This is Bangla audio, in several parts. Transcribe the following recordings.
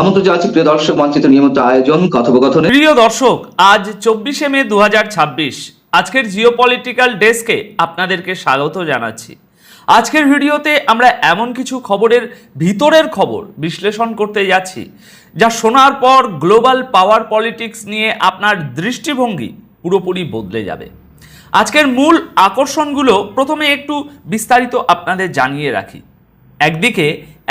আমন্ত্রণ জানাচ্ছি প্রিয় দর্শক মঞ্চিত নিয়মিত আয়োজন কথোপকথনে। প্রিয় দর্শক, আজ 24শে মে 2026 আজকের জিওপলিটিক্যাল ডেস্কে আপনাদেরকে স্বাগত জানাচ্ছি। আজকের ভিডিওতে আমরা এমন কিছু খবরের ভিতরের খবর বিশ্লেষণ করতে যাচ্ছি যা শোনার পর গ্লোবাল পাওয়ার পলিটিক্স নিয়ে আপনার দৃষ্টিভঙ্গি পুরোপুরি বদলে যাবে। আজকের মূল আকর্ষণগুলো প্রথমে একটু বিস্তারিত আপনাদের জানিয়ে রাখি। একদিকে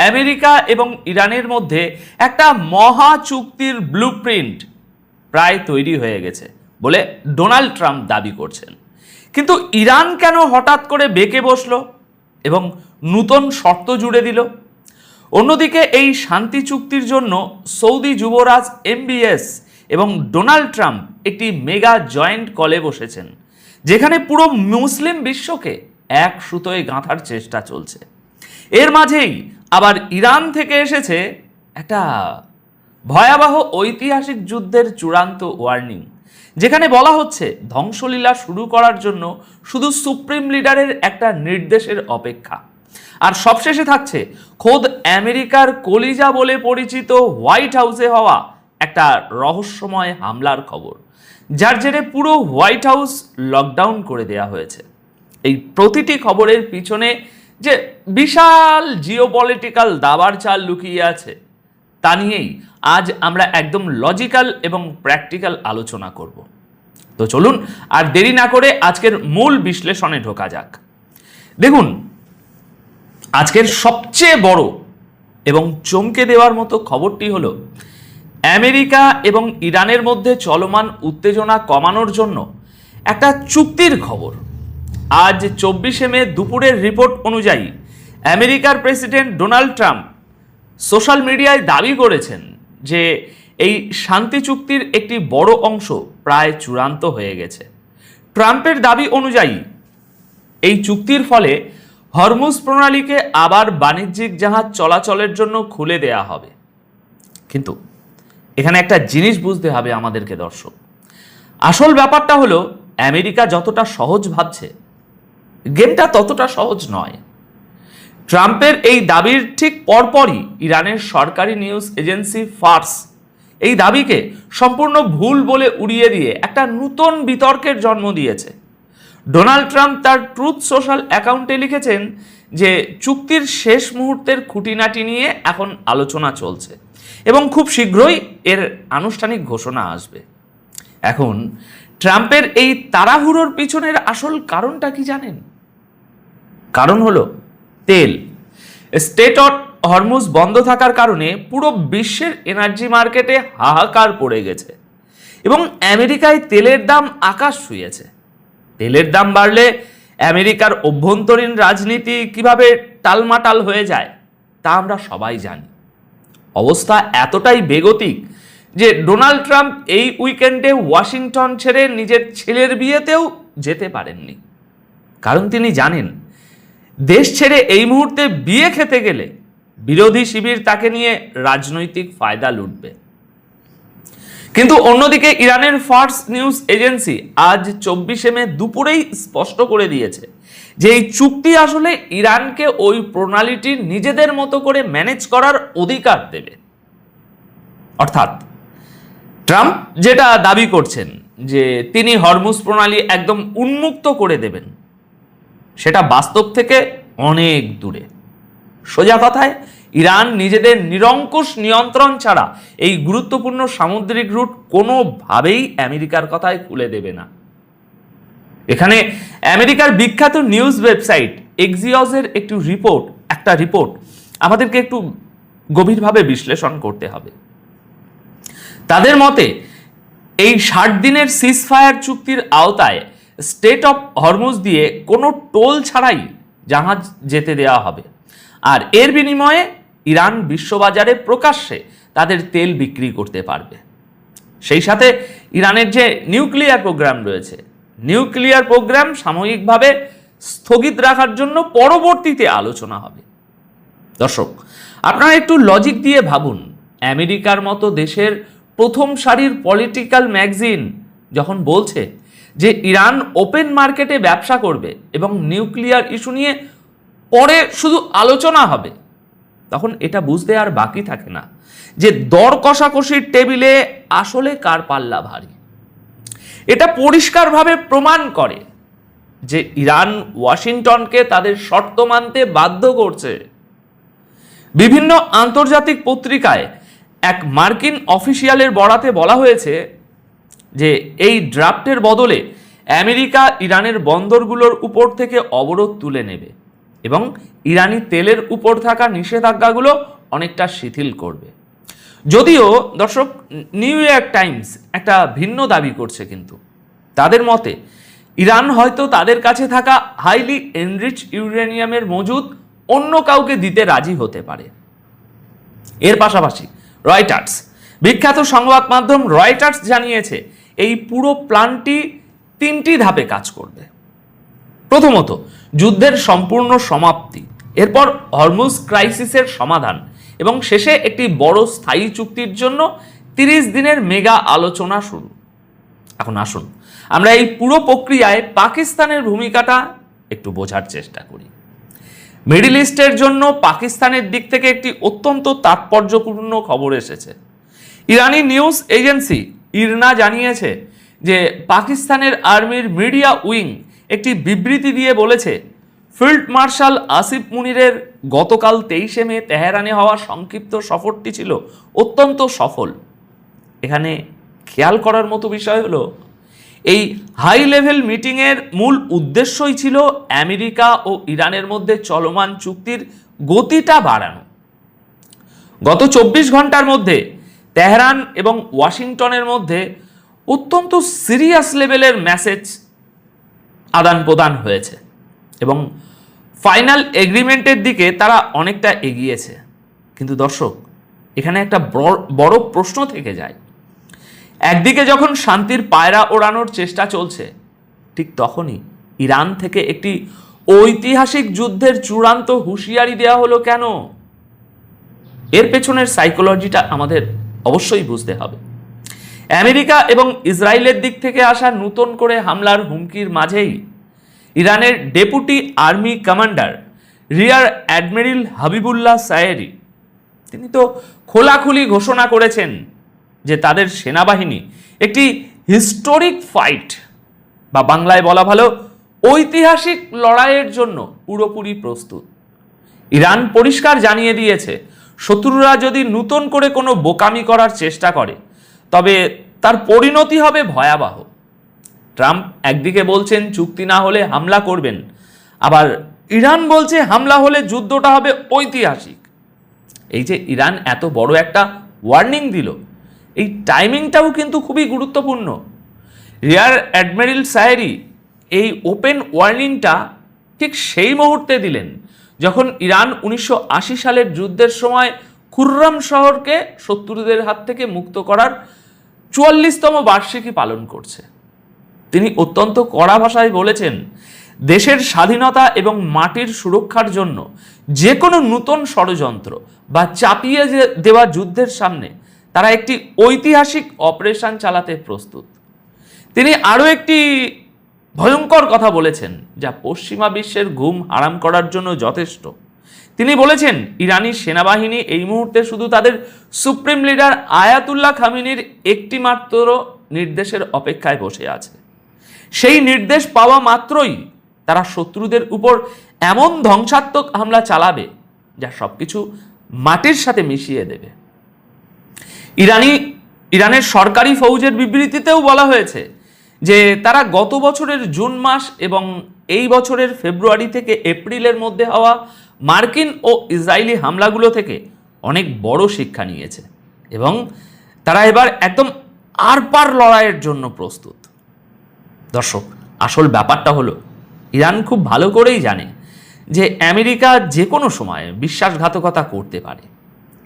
আমেরিকা এবং ইরানের মধ্যে একটা মহা চুক্তির ব্লুপ্রিন্ট প্রায় তৈরি হয়ে গেছে বলে ডোনাল্ড ট্রাম্প দাবি করছেন। কিন্তু ইরান কেন হঠাৎ করে বেঁকে বসলো এবং নূতন শর্ত জুড়ে দিল? অন্যদিকে এই শান্তি চুক্তির জন্য সৌদি যুবরাজ MBS এবং ডোনাল্ড ট্রাম্প একটি মেগা জয়েন্ট কলে বসেছেন, যেখানে পুরো মুসলিম বিশ্বকে এক সুতোয় গাঁথার চেষ্টা চলছে। এর মাঝেই আবার ইরান থেকে এসেছে একটা ভয়াবহ ঐতিহাসিক যুদ্ধের চূড়ান্ত ওয়ার্নিং, যেখানে বলা হচ্ছে ধ্বংসলীলা শুরু করার জন্য শুধু সুপ্রিম লিডারের একটা নির্দেশের অপেক্ষা। আর সবশেষে থাকছে খোদ আমেরিকার কলিজা বলে পরিচিত হোয়াইট হাউসে হওয়া একটা রহস্যময় হামলার খবর, যার জেরে পুরো হোয়াইট হাউস লকডাউন করে দেওয়া হয়েছে। এই প্রতিটি খবরের পিছনে যে বিশাল জিওপলিটিক্যাল দাবার চাল লুকিয়ে আছে তা নিয়েই আজ আমরা একদম লজিক্যাল এবং প্র্যাকটিক্যাল আলোচনা করব। তো চলুন আর দেরি না করে আজকের মূল বিশ্লেষণে ঢোকা যাক। দেখুন, আজকের সবচেয়ে বড় এবং চমকে দেওয়ার মতো খবরটি হলো আমেরিকা এবং ইরানের মধ্যে চলমান উত্তেজনা কমানোর জন্য একটা চুক্তির খবর। আজ 24শে মে দুপুরের রিপোর্ট অনুযায়ী আমেরিকার প্রেসিডেন্ট ডোনাল্ড ট্রাম্প সোশ্যাল মিডিয়ায় দাবি করেছেন যে এই শান্তি চুক্তির একটি বড় অংশ প্রায় চূড়ান্ত হয়ে গেছে। ট্রাম্পের দাবি অনুযায়ী এই চুক্তির ফলে হরমুজ প্রণালীকে আবার বাণিজ্যিক জাহাজ চলাচলের জন্য খুলে দেয়া হবে। কিন্তু এখানে একটা জিনিস বুঝতে হবে আমাদেরকে দর্শক, আসল ব্যাপারটা হলো আমেরিকা যতটা সহজ ভাবছে গেমটা ততটা সহজ নয়। ট্রাম্পের এই দাবির ঠিক পরপরই ইরানের সরকারি নিউজ এজেন্সি ফার্স এই দাবিকে সম্পূর্ণ ভুল বলে উড়িয়ে দিয়ে একটা নতুন বিতর্কের জন্ম দিয়েছে। ডোনাল্ড ট্রাম্প তার ট্রুথ সোশ্যাল অ্যাকাউন্টে লিখেছেন যে চুক্তির শেষ মুহূর্তের খুঁটিনাটি নিয়ে এখন আলোচনা চলছে এবং খুব শীঘ্রই এর আনুষ্ঠানিক ঘোষণা আসবে। এখন ট্রাম্পের এই তাড়াহুড়োর পিছনের আসল কারণটা কি জানেন? কারণ হলো তেল। স্টেট অফ হরমুজ বন্ধ থাকার কারণে পুরো বিশ্বের এনার্জি মার্কেটে হাহাকার পড়ে গেছে এবং আমেরিকায় তেলের দাম আকাশ ছুঁয়েছে। তেলের দাম বাড়লে আমেরিকার অভ্যন্তরীণ রাজনীতি কিভাবে টালমাটাল হয়ে যায় তা আমরা সবাই জানি। অবস্থা এতটাই বেগতিক যে ডোনাল্ড ট্রাম্প এই উইকেন্ডে ওয়াশিংটন ছেড়ে নিজের ছেলের বিয়েতেও যেতে পারেননি, কারণ তিনি জানেন দেশ ছেড়ে এই মুহূর্তে বিয়ে খেতে গেলে বিরোধী শিবির তাকে নিয়ে রাজনৈতিক ফায়দা লুটবে। কিন্তু অন্যদিকে ইরানের ফার্স নিউজ এজেন্সি আজ 24শে মে দুপুরেই স্পষ্ট করে দিয়েছে যে এই চুক্তি আসলে ইরানকে ওই প্রণালীটি নিজেদের মতো করে ম্যানেজ করার অধিকার দেবে। অর্থাৎ ট্রাম্প যেটা দাবি করছেন যে তিনি হরমুজ প্রণালী একদম উন্মুক্ত করে দেবেন, সেটা বাস্তব থেকে অনেক দূরে। সোজা কথায় ইরান নিজেদের নিরঙ্কুশ নিয়ন্ত্রণ ছাড়া এই গুরুত্বপূর্ণ সামুদ্রিক রুট কোনোভাবেই আমেরিকার কথায় খুলে দেবে না। এখানে আমেরিকার বিখ্যাত নিউজ ওয়েবসাইট এক্সিওসের একটা রিপোর্ট আমাদেরকে একটু গভীরভাবে বিশ্লেষণ করতে হবে। তাদের মতে এই 60 দিনের সিজফায়ার চুক্তির আওতায় স্টেট অফ হরমুজ দিয়ে কোনো টোল ছাড়াই জাহাজ যেতে দেওয়া হবে, আর এর বিনিময়ে ইরান বিশ্ববাজারে প্রকাশ্যে তাদের তেল বিক্রি করতে পারবে। সেই সাথে ইরানের যে নিউক্লিয়ার প্রোগ্রাম রয়েছে, নিউক্লিয়ার প্রোগ্রাম সাময়িকভাবে স্থগিত রাখার জন্য পরবর্তীতে আলোচনা হবে। দর্শক, আপনারা একটু লজিক দিয়ে ভাবুন, আমেরিকার মতো দেশের প্রথম সারির পলিটিক্যাল ম্যাগাজিন যখন বলছে যে ইরান ওপেন মার্কেটে ব্যবসা করবে এবং নিউক্লিয়ার ইস্যু নিয়ে পরে শুধু আলোচনা হবে, তখন এটা বুঝতে আর বাকি থাকে না যে দর কষাকষির টেবিলে আসলে কার পাল্লা ভারী। এটা পরিষ্কারভাবে প্রমাণ করে যে ইরান ওয়াশিংটনকে তাদের শর্ত মানতে বাধ্য করছে। বিভিন্ন আন্তর্জাতিক পত্রিকায় এক মার্কিন অফিসিয়ালের বরাতে বলা হয়েছে যে এই ড্রাফটের বদলে আমেরিকা ইরানের বন্দরগুলোর উপর থেকে অবরোধ তুলে নেবে এবং ইরানি তেলের উপর থাকা নিষেধাজ্ঞাগুলো অনেকটা শিথিল করবে। যদিও দর্শক, নিউ ইয়র্ক টাইমস একটা ভিন্ন দাবি করছে, কিন্তু তাদের মতে ইরান হয়তো তাদের কাছে থাকা হাইলি এনরিচ ইউরেনিয়ামের মজুদ অন্য কাউকে দিতে রাজি হতে পারে। এর পাশাপাশি রয়টার্স, বিখ্যাত সংবাদ মাধ্যম রয়টার্স জানিয়েছে এই পুরো প্ল্যানটি 3টি ধাপে কাজ করবে। প্রথমত, যুদ্ধের সম্পূর্ণ সমাপ্তি, এরপর হরমুজ ক্রাইসিসের সমাধান এবং শেষে একটি বড় স্থায়ী চুক্তির জন্য 30 দিনের মেগা আলোচনা শুরু। এখন আসুন আমরা এই পুরো প্রক্রিয়ায় পাকিস্তানের ভূমিকাটা একটু বোঝার চেষ্টা করি। মিডল ইস্টের জন্য পাকিস্তানের দিক থেকে একটি অত্যন্ত তাৎপর্যপূর্ণ খবর এসেছে। ইরানি নিউজ এজেন্সি ইরনা জানিয়েছে যে পাকিস্তানের আর্মির মিডিয়া উইং একটি বিবৃতি দিয়ে বলেছে, ফিল্ড মার্শাল আসিফ মুনিরের গতকাল 23 মে তেহরানে হওয়া সংক্ষিপ্ত সফরটি ছিল অত্যন্ত সফল। এখানে খেয়াল করার মতো বিষয় হলো, এই হাই লেভেল মিটিংয়ের মূল উদ্দেশ্যই ছিল আমেরিকা ও ইরানের মধ্যে চলমান চুক্তির গতিটা বাড়ানো। গত 24 ঘন্টার মধ্যে তেহরান এবং ওয়াশিংটনের মধ্যে অত্যন্ত সিরিয়াস লেভেলের মেসেজ আদান প্রদান হয়েছে এবং ফাইনাল এগ্রিমেন্টের দিকে তারা অনেকটা এগিয়েছে। কিন্তু দর্শক, এখানে একটা বড় প্রশ্ন থেকে যায়। একদিকে যখন শান্তির পায়রা ওড়ানোর চেষ্টা চলছে, ঠিক তখনই ইরান থেকে একটি ঐতিহাসিক যুদ্ধের চূড়ান্ত হুঁশিয়ারি দেওয়া হলো কেন? এর পেছনের সাইকোলজিটা আমাদের অবশ্যই বুঝতে হবে। আমেরিকা এবং ইসরায়েলের দিক থেকে আসা নতুন করে হামলার হুমকির মাঝেই ইরানের deputy army commander rear admiral Habibollah Sayyari, তিনি তো খোলাখুলি ঘোষণা করেছেন যে তাদের সেনাবাহিনী একটি হিস্টোরিক ফাইট, বা বাংলায় বলা ভালো ঐতিহাসিক লড়াইয়ের জন্য পুরোপুরি প্রস্তুত। ইরান পরিষ্কার জানিয়ে দিয়েছে, শত্রুরা যদি নতুন করে কোনো বোকামি করার চেষ্টা করে তবে তার পরিণতি হবে ভয়াবহ। ট্রাম্প একদিকে বলছেন চুক্তি না হলে হামলা করবেন, আবার ইরান বলছে হামলা হলে যুদ্ধটা হবে ঐতিহাসিক। এই যে ইরান এত বড় একটা ওয়ার্নিং দিল, এই টাইমিংটাও কিন্তু খুবই গুরুত্বপূর্ণ। রিয়ার অ্যাডমিরাল সায়েরি এই ওপেন ওয়ার্নিংটা ঠিক সেই মুহূর্তে দিলেন যখন ইরান 1980 সালের যুদ্ধের সময় খুররাম শহরকে শত্রুদের হাত থেকে মুক্ত করার 44তম বার্ষিকী পালন করছে। তিনি অত্যন্ত কড়া ভাষায় বলেছেন, দেশের স্বাধীনতা এবং মাটির সুরক্ষার জন্য যে কোনো নতুন ষড়যন্ত্র বা চাপিয়ে দেওয়া যুদ্ধের সামনে তারা একটি ঐতিহাসিক অপারেশন চালাতে প্রস্তুত। তিনি আরও একটি ভয়ঙ্কর কথা বলেছেন, যা পশ্চিমা বিশ্বের ঘুম হারাম করার জন্য যথেষ্ট। তিনি বলেছেন, ইরানি সেনাবাহিনী এই মুহূর্তে শুধু তাদের সুপ্রিম লিডার আয়াতুল্লাহ খামেনির একটি মাত্র নির্দেশের অপেক্ষায় বসে আছে। সেই নির্দেশ পাওয়া মাত্রই তারা শত্রুদের উপর এমন ধ্বংসাত্মক হামলা চালাবে যা সবকিছু মাটির সাথে মিশিয়ে দেবে। ইরানের সরকারি ফৌজের বিবৃতিতেও বলা হয়েছে যে তারা গত বছরের জুন মাস এবং এই বছরের ফেব্রুয়ারি থেকে এপ্রিলের মধ্যে হওয়া মার্কিন ও ইসরায়েলি হামলাগুলো থেকে অনেক বড় শিক্ষা নিয়েছে এবং তারা এবার একদম আরপার লড়াইয়ের জন্য প্রস্তুত। দর্শক, আসল ব্যাপারটা হলো, ইরান খুব ভালো করেই জানে যে আমেরিকা যে কোনো সময় বিশ্বাসঘাতকতা করতে পারে।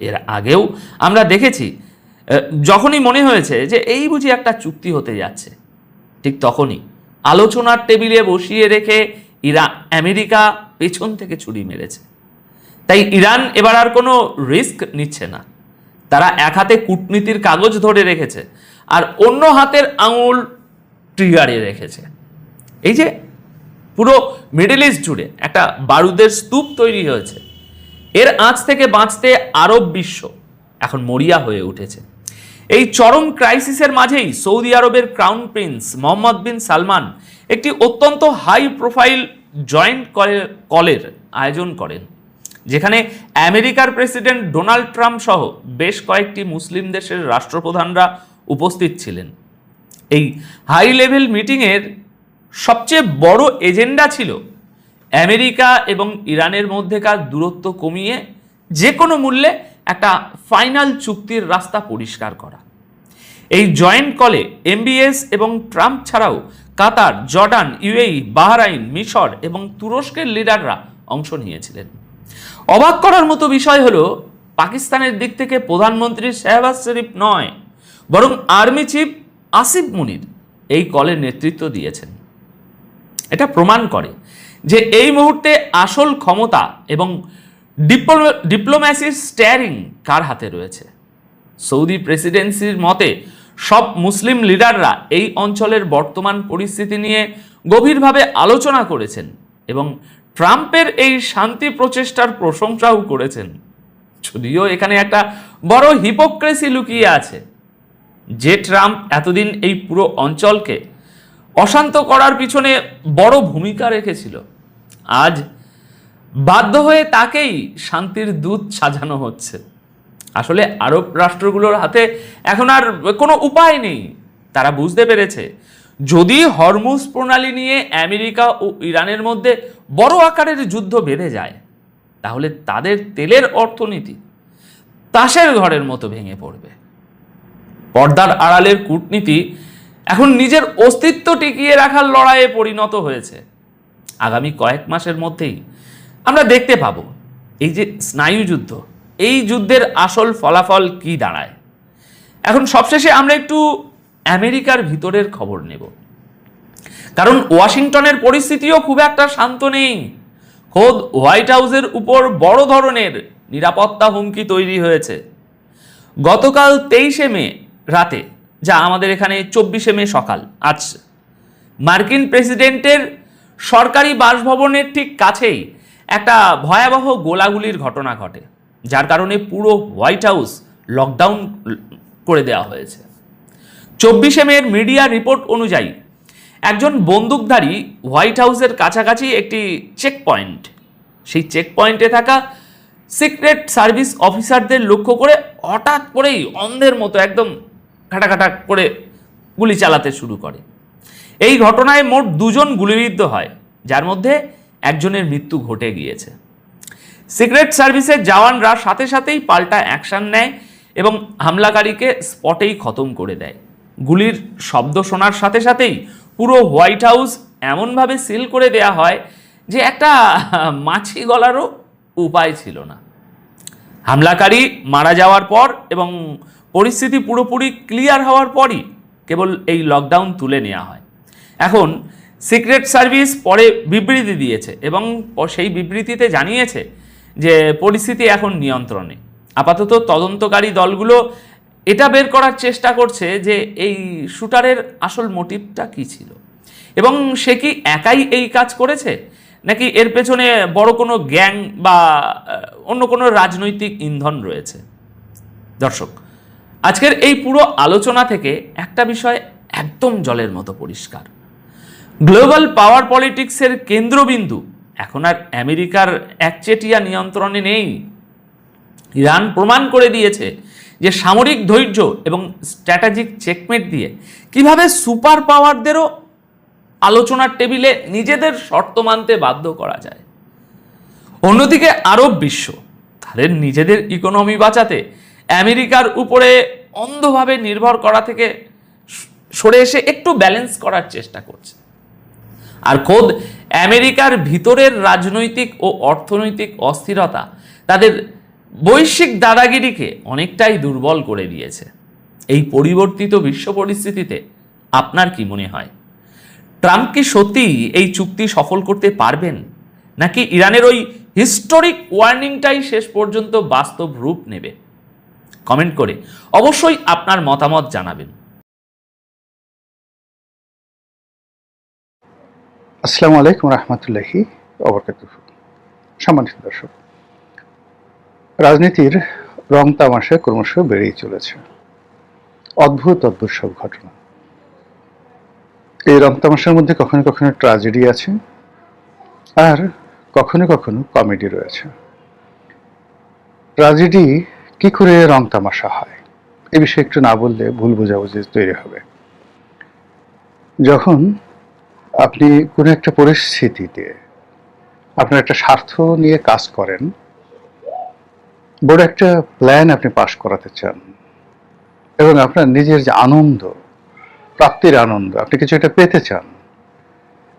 এর আগেও আমরা দেখেছি, যখনই মনে হয়েছে যে এই বুঝি একটা চুক্তি হতে যাচ্ছে, ঠিক তখনই আলোচনার টেবিলে বসিয়ে রেখে আমেরিকা পেছন থেকে ছুরি মেরেছে। তাই ইরান এবার আর কোনো রিস্ক নিচ্ছে না। তারা এক হাতে কূটনীতির কাগজ ধরে রেখেছে আর অন্য হাতের আঙুল ট্রিগারে রেখেছে। এই যে পুরো মিডল ইস্ট জুড়ে একটা বারুদের স্তূপ তৈরি হয়েছে, এর আঁচ থেকে বাঁচতে আরব বিশ্ব এখন মরিয়া হয়ে উঠেছে। এই চরম ক্রাইসিসের মাঝেই সৌদি আরবের ক্রাউন প্রিন্স মোহাম্মদ বিন সালমান একটি অত্যন্ত হাই প্রোফাইল জয়েন্ট কলের আয়োজন করেন, যেখানে আমেরিকার প্রেসিডেন্ট ডোনাল্ড ট্রাম্প সহ বেশ কয়েকটি মুসলিম দেশের রাষ্ট্রপ্রধানরা উপস্থিত ছিলেন। এই হাই লেভেল মিটিংয়ের সবচেয়ে বড় এজেন্ডা ছিল আমেরিকা এবং ইরানের মধ্যেকার দূরত্ব কমিয়ে যে কোনো মূল্যে একটা ফাইনাল চুক্তির রাস্তা পরিষ্কার করা। এই জয়েন্ট কলে এমবিএস এবং ট্রাম্প ছাড়াও কাতার, জর্ডান, ইউএই, বাহরাইন, মিশর এবং তুরস্কের লিডাররা অংশ নিয়েছিলেন। অবাক করার মতো বিষয় হলো, পাকিস্তানের দিক থেকে প্রধানমন্ত্রী শাহবাজ শরীফ নয়, বরং আর্মি চিফ আসিফ মুনির এই কলের নেতৃত্ব দিয়েছেন। এটা প্রমাণ করে যে এই মুহূর্তে আসল ক্ষমতা এবং ডিপ্লোম্যাসির স্টিয়ারিং কার হাতে রয়েছে। সৌদি প্রেসিডেন্সির মতে সব মুসলিম লিডাররা এই অঞ্চলের বর্তমান পরিস্থিতি নিয়ে গভীরভাবে আলোচনা করেছেন এবং ট্রাম্পের এই শান্তি প্রচেষ্টার প্রশংসাও করেছেন। যদিও এখানে একটা বড় হিপোক্রেসি লুকিয়ে আছে, যে ট্রাম্প এতদিন এই পুরো অঞ্চলকে অশান্ত করার পিছনে বড় ভূমিকা রেখেছিল, আজ বাধ্য হয়ে তাকেই শান্তির দূত সাজানো হচ্ছে। আসলে আরব রাষ্ট্রগুলোর হাতে এখন আর কোনো উপায় নেই। তারা বুঝতে পেরেছে, যদি হরমুজ প্রণালী নিয়ে আমেরিকা ও ইরানের মধ্যে বড় আকারের যুদ্ধ বেঁধে যায়, তাহলে তাদের তেলের অর্থনীতি তাসের ঘরের মতো ভেঙে পড়বে। পর্দার আড়ালের কূটনীতি এখন নিজের অস্তিত্ব টিকিয়ে রাখার লড়াইয়ে পরিণত হয়েছে। আগামী কয়েক মাসের মধ্যেই আমরা দেখতে পাবো এই যে স্নায়ুযুদ্ধ, এই যুদ্ধের আসল ফলাফল কি দাঁড়ায়। এখন সবশেষে আমরা একটু আমেরিকার ভিতরের খবর নেব, কারণ ওয়াশিংটনের পরিস্থিতিও খুব একটা শান্ত নেই। খোদ হোয়াইট হাউসের উপর বড় ধরনের নিরাপত্তা হুমকি তৈরি হয়েছে। গতকাল 23শে মে রাতে, যা আমাদের এখানে 24শে মে সকাল, আজ মার্কিন প্রেসিডেন্টের সরকারি বাসভবনের ঠিক কাছেই একটা ভয়াবহ গোলাগুলির ঘটনা ঘটে, যার কারণে পুরো হোয়াইট হাউস লকডাউন করে দেওয়া হয়েছে। 24শে মের মিডিয়া রিপোর্ট অনুযায়ী একজন বন্দুকধারী হোয়াইট হাউসের কাছাকাছি একটি চেক পয়েন্ট, সেই চেক পয়েন্টে থাকা সিক্রেট সার্ভিস অফিসারদের লক্ষ্য করে হঠাৎ করেই অন্ধের মতো একদম খাটাখাটা করে গুলি চালাতে শুরু করে। এই ঘটনায় মোট 2 জন গুলিবিদ্ধ হয়, যার মধ্যে একজনের মৃত্যু ঘটে গিয়েছে। সিক্রেট সার্ভিসের জওয়ানরা সাথে সাথেই পাল্টা অ্যাকশন নেয় এবং হামলাকারীকে স্পটেই খতম করে দেয়। গুলির শব্দ শোনার সাথে সাথেই পুরো হোয়াইট হাউস এমনভাবে সিল করে দেয়া হয় যে একটা মাছি গলারও উপায় ছিল না। হামলাকারী মারা যাওয়ার পর এবং পরিস্থিতি পুরোপুরি ক্লিয়ার হওয়ার পরই কেবল এই লকডাউন তুলে নেওয়া হয়। এখন সিক্রেট সার্ভিস পরে বিবৃতি দিয়েছে এবং সেই বিবৃতিতে জানিয়েছে যে পরিস্থিতি এখন নিয়ন্ত্রণে। আপাতত তদন্তকারী দলগুলো এটা বের করার চেষ্টা করছে যে এই শুটারের আসল মোটিভটা কী ছিল এবং সে কি একাই এই কাজ করেছে, নাকি এর পেছনে বড় কোনো গ্যাং বা অন্য কোনো রাজনৈতিক ইন্ধন রয়েছে। দর্শক, আজকের এই পুরো আলোচনা থেকে একটা বিষয় একদম জলের মতো পরিষ্কার, গ্লোবাল পাওয়ার পলিটিক্সের কেন্দ্রবিন্দু এখন আর আমেরিকার একচেটিয়া নিয়ন্ত্রণে নেই। ইরান প্রমাণ করে দিয়েছে যে সামরিক ধৈর্য এবং স্ট্র্যাটেজিক চেকমেট দিয়ে কিভাবে সুপার পাওয়ারদেরও আলোচনার টেবিলে নিজেদের শর্ত মানতে বাধ্য করা যায়। অন্যদিকে আরব বিশ্ব তাদের নিজেদের ইকোনমি বাঁচাতে আমেরিকার উপরে অন্ধভাবে নির্ভর করা থেকে সরে এসে একটু ব্যালেন্স করার চেষ্টা করছে। আর খোদ আমেরিকার ভিতরের রাজনৈতিক ও অর্থনৈতিক অস্থিরতা তাদের বৈশ্বিক দাদাগিরিকে অনেকটাই দুর্বল করে দিয়েছে। এই পরিবর্তিত বিশ্ব পরিস্থিতিতে আপনার কি মনে হয়, ট্রাম্প কি সত্যিই এই চুক্তি সফল করতে পারবেন, নাকি ইরানের ওই হিস্টোরিক ওয়ার্নিংটাই শেষ পর্যন্ত বাস্তব রূপ নেবে? কমেন্ট করে অবশ্যই আপনার মতামত জানাবেন। আসসালামু আলাইকুম রহমতুল্লাহি ওয়া বারাকাতুহু। সম্মানিত দর্শক, রাজনীতির রং তামাশা ক্রমশ বেড়েই চলেছে। অদ্ভুত অদ্ভুত সব ঘটনা। এই রং তামাশার মধ্যে কখনো কখনো ট্র্যাজেডি আছে, আর কখনো কখনো কমেডি রয়েছে। ট্র্যাজেডি কি করে রং তামাশা হয়, এ বিষয়ে একটু না বললে ভুল বোঝাবুঝি তৈরি হবে। যখন আপনি কোনো একটা পরিস্থিতিতে আপনার একটা স্বার্থ নিয়ে কাজ করেন, বড় একটা প্ল্যান আপনি পাস করাতে চান, এবং আপনার নিজের যে আনন্দ, প্রাপ্তির আনন্দ, আপনি কিছু একটা পেতে চান,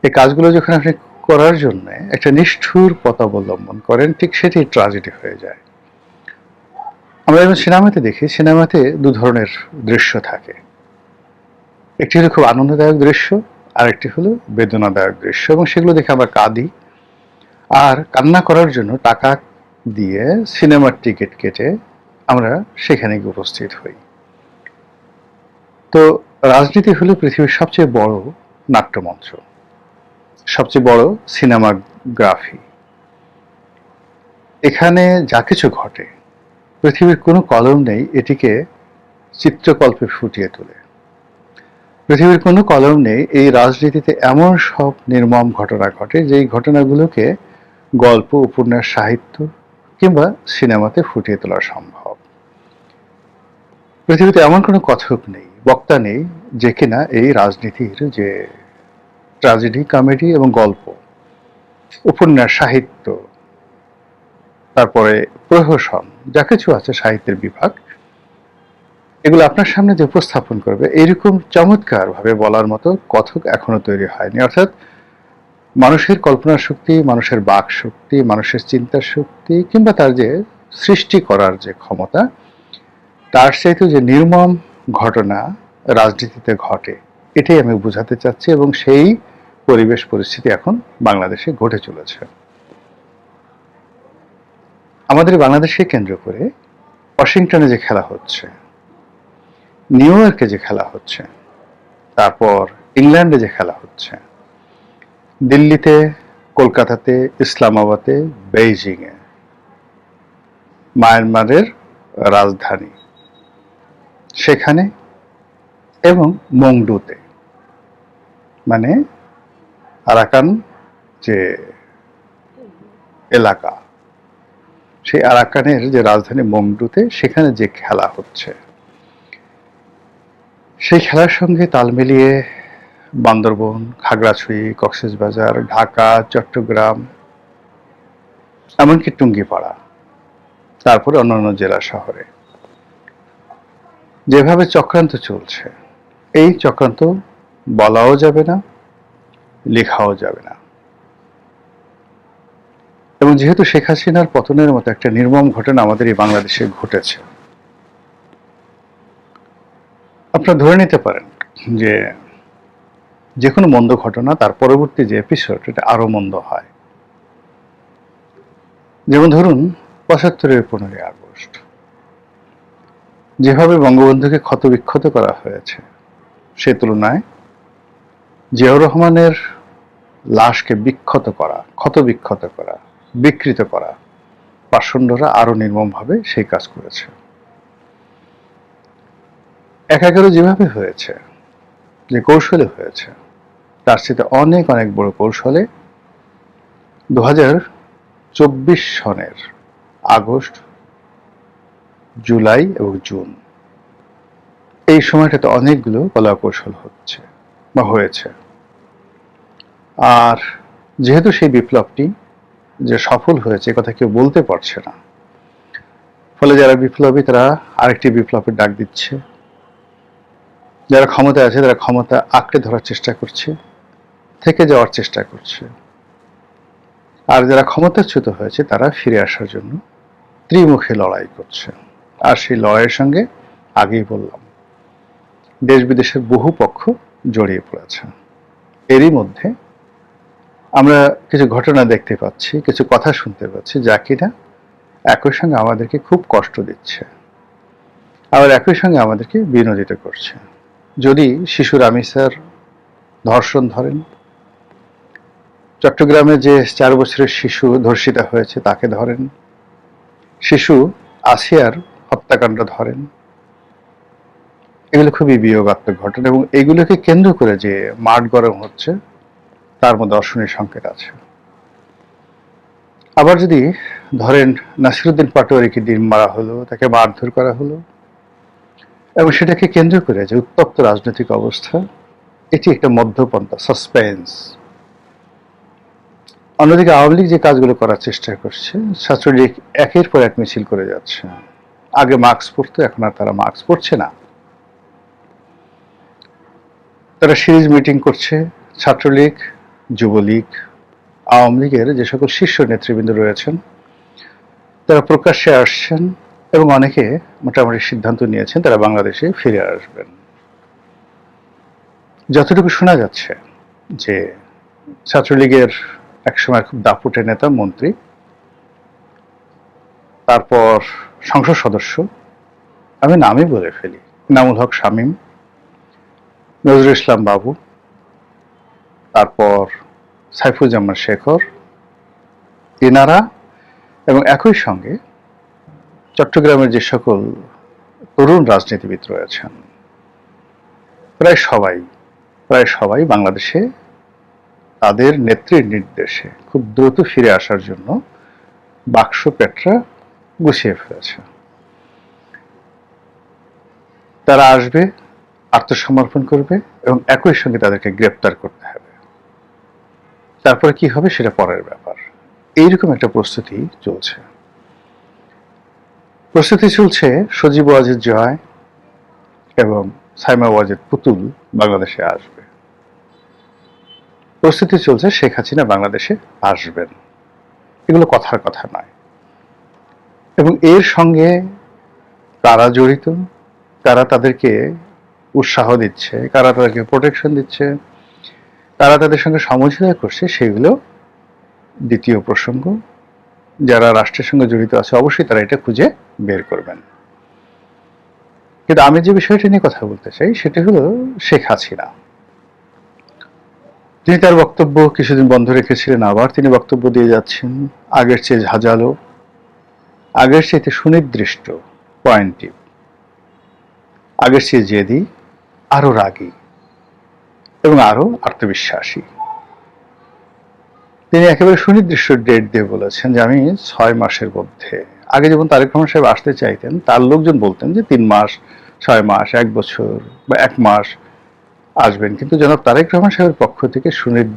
এই কাজগুলো যখন আপনি করার জন্য একটা নিষ্ঠুর পথ অবলম্বন করেন, ঠিক সেটি ট্র্যাজেডি হয়ে যায়। আমরা যখন সিনেমাতে দেখি, সিনেমাতে দু ধরনের দৃশ্য থাকে। একটি হলো খুব আনন্দদায়ক দৃশ্য, আর একটি হলো বেদনাদায়ক দৃশ্য, এবং সেগুলো দেখে আমরা কাঁদি, আর কান্না করার জন্য টাকা দিয়ে সিনেমার টিকিট কেটে আমরা সেখানে গিয়ে উপস্থিত হই। তো রাজনীতি হলো পৃথিবীর সবচেয়ে বড় নাট্যমঞ্চ, সবচেয়ে বড় সিনেমাগ্রাফি। এখানে যা কিছু ঘটে, পৃথিবীর কোনো কলম নেই এটিকে চিত্রকল্পে ফুটিয়ে তোলে। পৃথিবীর কোনো কলম নেই এই রাজনীতিতে এমন সব নির্মম ঘটনা ঘটে যেই ঘটনাগুলোকে গল্প, উপন্যাস, সাহিত্য কিংবা সিনেমাতে ফুটিয়ে তোলা সম্ভব। পৃথিবীতে এমন কোনো কথক নেই, বক্তা নেই, যে কিনা এই রাজনীতির যে ট্র্যাজেডি, কমেডি এবং গল্প, উপন্যাস, সাহিত্য, তারপরে প্রহসন, যা কিছু আছে সাহিত্যের বিভাগ, এগুলো আপনার সামনে যে উপস্থাপন করবে, এইরকম চমৎকার ভাবে বলার মতো কথক এখনো তৈরি হয়নি। অর্থাৎ মানুষের কল্পনা শক্তি, মানুষের বাক শক্তি, মানুষের চিন্তার শক্তি, কিংবা তার যে সৃষ্টি করার যে ক্ষমতা, তার চাইতে যে নির্মম ঘটনা রাজনীতিতে ঘটে, এটাই আমি বোঝাতে চাচ্ছি, এবং সেই পরিবেশ পরিস্থিতি এখন বাংলাদেশে ঘটে চলেছে। আমাদের বাংলাদেশকে কেন্দ্র করে ওয়াশিংটনে যে খেলা হচ্ছে, নিউ ইয়র্কে যে খেলা হচ্ছে, তারপর ইংল্যান্ডে যে খেলা হচ্ছে, দিল্লিতে, কলকাতাতে, ইসলামাবাদে, বেইজিংয়ে, মায়ানমারের রাজধানী সেখানে, এবং মংডুতে, মানে আরাকান যে এলাকা, সেই আরাকানের যে রাজধানী মংডুতে, সেখানে যে খেলা হচ্ছে, সেই খেলার সঙ্গে তাল মিলিয়ে বান্দরবন, খাগড়াছড়ি, কক্সবাজার, ঢাকা, চট্টগ্রাম, এমনকি টুঙ্গিপাড়া, তারপরে অন্যান্য জেলা শহরে যেভাবে চক্রান্ত চলছে, এই চক্রান্ত বলাও যাবে না, লেখাও যাবে না। এবং যেহেতু শেখ হাসিনার পতনের মতো একটা নির্মম ঘটনা আমাদের এই বাংলাদেশে ঘটেছে, আপনারা ধরে নিতে পারেন যে কোনো মন্দ ঘটনা তার পরবর্তী যে এপিসোড, এটা আরো মন্দ হয়। যেমন ধরুন ৭৫-এর 15ই আগস্ট, যেভাবে বঙ্গবন্ধুকে ক্ষতবিক্ষত করা হয়েছে, সে তুলনায় জিয়াউর রহমানের লাশকে বিক্ষত করা, ক্ষতবিক্ষত করা, বিকৃত করা, পাষণ্ডরা আরো নির্মমভাবে সেই কাজ করেছে। ১/১১ যেভাবে হয়েছে, যে কৌশলে হয়েছে, তার সাথে অনেক অনেক বড় কৌশলে ২০২৪ সনের আগস্ট, জুলাই এবং জুন, এই সময়টাতে অনেকগুলো কলা কৌশল হচ্ছে বা হয়েছে। আর যেহেতু সেই বিপ্লবটি যে সফল হয়েছে, কথা কেউ বলতে পারছে না, ফলে যারা বিপ্লবী তারা আরেকটি বিপ্লবের ডাক দিচ্ছে, যারা ক্ষমতা আছে তারা ক্ষমতা আঁকড়ে ধরার চেষ্টা করছে, থেকে যাওয়ার চেষ্টা করছে, আর যারা ক্ষমতাচ্যুত হয়েছে তারা ফিরে আসার জন্য ত্রিমুখী লড়াই করছে। আর সেই লড়াইয়ের সঙ্গে আগেই বললাম, দেশ বিদেশের বহু পক্ষ জড়িয়ে পড়েছে। এরই মধ্যে আমরা কিছু ঘটনা দেখতে পাচ্ছি, কিছু কথা শুনতে পাচ্ছি, যা কিনা একই সঙ্গে আমাদেরকে খুব কষ্ট দিচ্ছে, আবার একই সঙ্গে আমাদেরকে বিনোদিত করছে। যদি শিশু রামিসার ধর্ষণ ধরেন, চট্টগ্রামে যে 4 বছরের শিশু ধর্ষিতা হয়েছে তাকে ধরেন, শিশু আসিয়ার হত্যাকাণ্ড ধরেন, এগুলো খুবই বিয়োগাত্মক ঘটনা, এবং এগুলোকে কেন্দ্র করে যে মাঠ গরম হচ্ছে তার মধ্যে অশনি সংকেত আছে। আবার যদি ধরেন নাসিরুদ্দিন পাটোয়ারিকে ডিম মারা হলো, তাকে মারধর করা হলো, এবং সেটাকে কেন্দ্র করে যে উত্তপ্ত রাজনৈতিক অবস্থা, এটি একটা মধ্যপন্থা, সাসপেন্স। অন্যদিকে আওয়ামী লীগ যে কাজগুলো করার চেষ্টা করছে, ছাত্রলীগ একের পর এক মিছিল করে যাচ্ছে। আগে মাস্ক পরতো, এখন আর তারা মাস্ক পরছে না। তারা সিরিজ মিটিং করছে। ছাত্রলীগ, যুবলীগ, আওয়ামী লীগের যে সকল শীর্ষ নেতৃবৃন্দ রয়েছেন তারা প্রকাশ্যে আসছেন, এবং অনেকে মোটামুটি সিদ্ধান্ত নিয়েছেন তারা বাংলাদেশে ফিরে আসবেন। যতটুকু শোনা যাচ্ছে যে ছাত্রলীগের একসময় খুব দাপুটে নেতা, মন্ত্রী, তারপর সংসদ সদস্য, আমি নামই বলে ফেলি, ইনামুল হক শামীম, নজরুল ইসলাম বাবু, তারপর সাইফুজ্জামান শেখর, এনারা এবং একই সঙ্গে চট্টগ্রামের যে সকল তরুণ রাজনীতিবিদ রয়েছেন প্রায় সবাই বাংলাদেশে তাদের নেত্রীর নির্দেশে খুব দ্রুত ফিরে আসার জন্য বাক্স পেটরা গুছিয়ে ফেলেছে। তারা আসবে, আত্মসমর্পণ করবে, এবং একই সঙ্গে তাদেরকে গ্রেপ্তার করতে হবে। তারপরে কি হবে সেটা পরের ব্যাপার। এইরকম একটা প্রস্তুতি চলছে। সজীব ওয়াজেদ জয় এবং সাইমা ওয়াজেদ পুতুল বাংলাদেশে আসবে। প্রস্তুতি চলছে শেখ হাসিনা বাংলাদেশে আসবেন। এগুলো কথার কথা নয়। এবং এর সঙ্গে কারা জড়িত, কারা তাদেরকে উৎসাহ দিচ্ছে, কারা তাদেরকে প্রোটেকশন দিচ্ছে, কারা তাদের সঙ্গে সমঝোতা করছে, সেগুলো দ্বিতীয় প্রসঙ্গ। যারা রাষ্ট্রের সঙ্গে জড়িত আছে অবশ্যই তারা এটা খুঁজে বের করবেন। কিন্তু আমি যে বিষয়টা নিয়ে কথা বলতে চাই সেটা হলো শেখ হাসিনা। তিনি তার বক্তব্য কিছুদিন বন্ধ রেখেছিলেন, আবার তিনি বক্তব্য দিয়ে যাচ্ছেন, আগের চেয়ে ঝাঁঝালো, আগের চেয়ে সুনির্দিষ্ট, পয়েন্টিভ, আগের চেয়ে জেদি, আরো রাগী এবং আরো আত্মবিশ্বাসী। তিনি একেবারে সুনির্দিষ্ট ডেট দিয়ে বলেছেন যে আমি 6 মাসের মধ্যে, আগে যেমন তারেক রহমান সাহেব আসতে চাইতেন তার লোকজন বলতেন যে 3 মাস, 6 মাস, 1 বছর বা 1 মাস আসবেন, কিন্তু জনাব তারেক রহমান সাহেবের পক্ষ থেকে সুনির্দিষ্ট